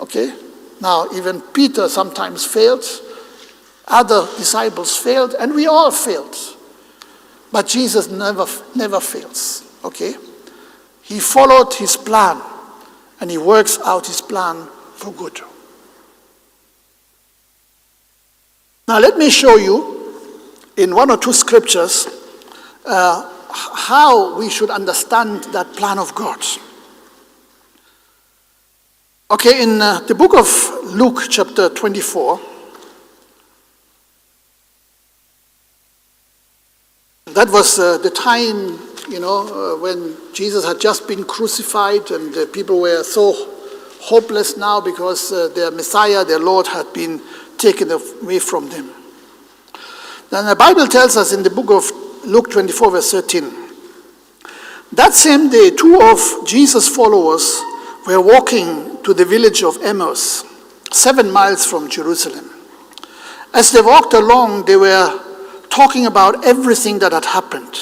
Okay? Now, even Peter sometimes failed. Other disciples failed, and we all failed. But Jesus never fails. Okay? He followed his plan, and he works out his plan for good. Now, let me show you in one or two scriptures how we should understand that plan of God. Okay, in the book of Luke, chapter 24, that was the time, when Jesus had just been crucified, and the people were so hopeless now because their Messiah, their Lord, had been taken away from them. Then the Bible tells us in the book of Luke 24, verse 13, that same day, two of Jesus' followers were walking to the village of Emmaus, 7 miles from Jerusalem. As they walked along, they were talking about everything that had happened.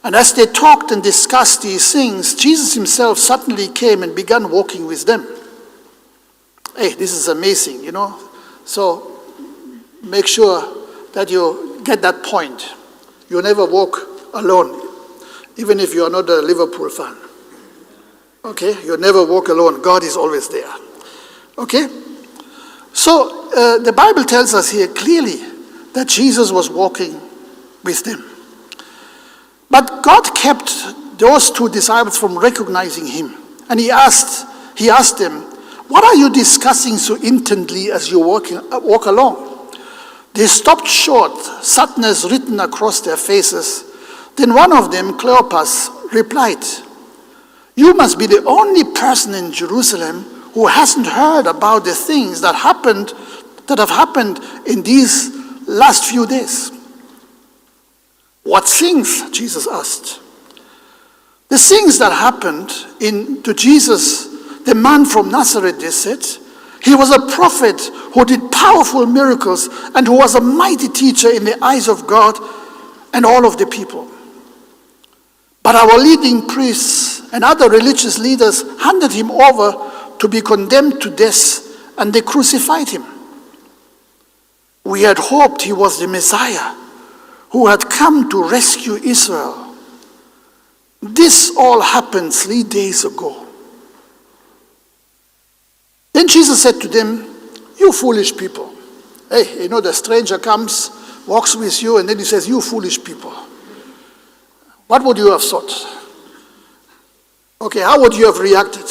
And as they talked and discussed these things, Jesus himself suddenly came and began walking with them. Hey, this is amazing, So make sure that you get that point. You never walk alone, even if you are not a Liverpool fan. Okay? You never walk alone. God is always there. Okay? So the Bible tells us here clearly that Jesus was walking with them. But God kept those two disciples from recognizing him. And he asked them, "What are you discussing so intently as you walk along?" They stopped short, sadness written across their faces. Then one of them, Cleopas, replied, "You must be the only person in Jerusalem who hasn't heard about the things that have happened in these last few days." "What things?" Jesus asked. "The things that happened to Jesus, the man from Nazareth," they said. "He was a prophet who did powerful miracles and who was a mighty teacher in the eyes of God and all of the people. But our leading priests and other religious leaders handed him over to be condemned to death, and they crucified him. We had hoped he was the Messiah who had come to rescue Israel. This all happened 3 days ago." Then Jesus said to them, "You foolish people." Hey, the stranger comes, walks with you, and then he says, "You foolish people." What would you have thought? Okay, how would you have reacted?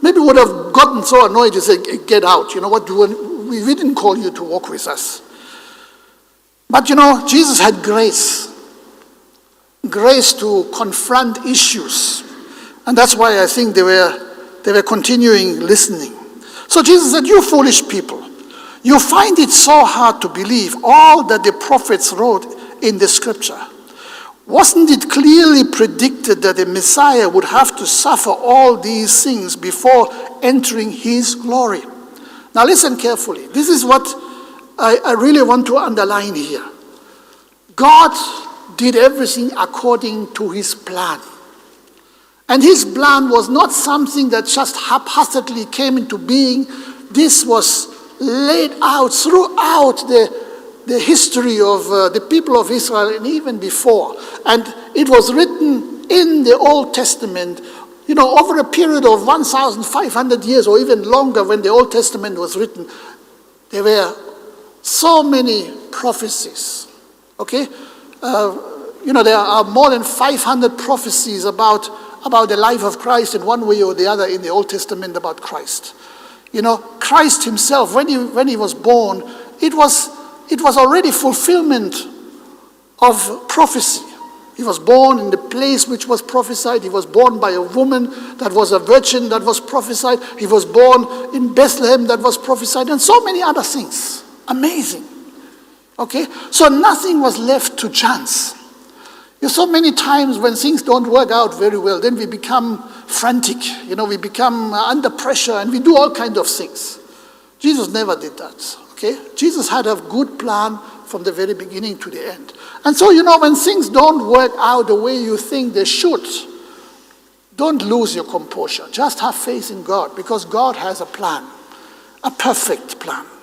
Maybe would have gotten so annoyed you say, "Get out. We didn't call you to walk with us." But Jesus had grace to confront issues. And that's why I think they were continuing listening. So Jesus said, "You foolish people, you find it so hard to believe all that the prophets wrote in the scripture. Wasn't it clearly predicted that the Messiah would have to suffer all these things before entering his glory?" Now listen carefully. This is what I really want to underline here. God did everything according to his plan. And his plan was not something that just haphazardly came into being. This was laid out throughout the history of the people of Israel and even before. And it was written in the Old Testament, over a period of 1,500 years or even longer when the Old Testament was written. There were so many prophecies. Okay? There are more than 500 prophecies about the life of Christ in one way or the other in the Old Testament about Christ. Christ himself, when he was born, it was already fulfillment of prophecy. He was born in the place which was prophesied. He was born by a woman that was a virgin that was prophesied. He was born in Bethlehem that was prophesied, and so many other things. Amazing. Okay? So nothing was left to chance. So many times when things don't work out very well, then we become frantic. We become under pressure and we do all kinds of things. Jesus never did that. Okay? Jesus had a good plan from the very beginning to the end. And so, when things don't work out the way you think they should, don't lose your composure. Just have faith in God, because God has a plan. a perfect plan.